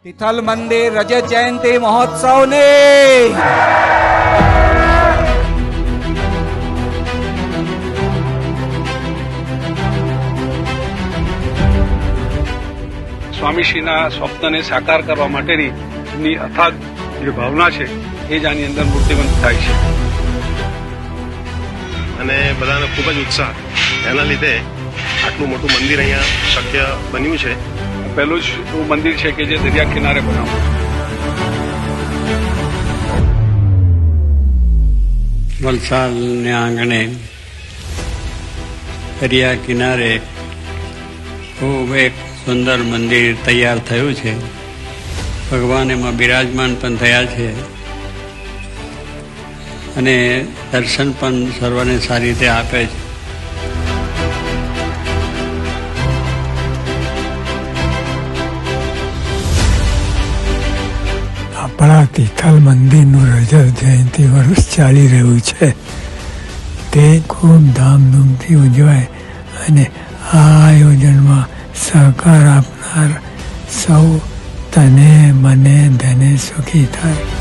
તિથલ મંદિર રજત જયંતિ મહોત્સવને સ્વામીશ્રીના સ્વપ્નને સાકાર કરવા માટેની એમની અથાગ જે ભાવના છે એ જ આની અંદર મૂર્તિબંધ થાય છે અને બધાને ખૂબ જ ઉત્સાહ એના લીધે આટલું મોટું મંદિર અહીંયા શક્ય બન્યું છે. પહેલું જ એવું મંદિર છે કે જે દરિયા કિનારે બનાવ્યું. વલસાડને આંગણે દરિયા કિનારે ખૂબ એક સુંદર મંદિર તૈયાર થયું છે. ભગવાન એમાં બિરાજમાન પણ થયા છે અને દર્શન પણ સર્વને સારી રીતે આપે છે. આપણા તિથલ મંદિરનું રજત જયંતિ વર્ષ ચાલી રહ્યું છે તે ખૂબ ધામધૂમથી ઉજવાય અને આ આયોજનમાં સહકાર આપનાર સૌ તને મને ધને સુખી થાય.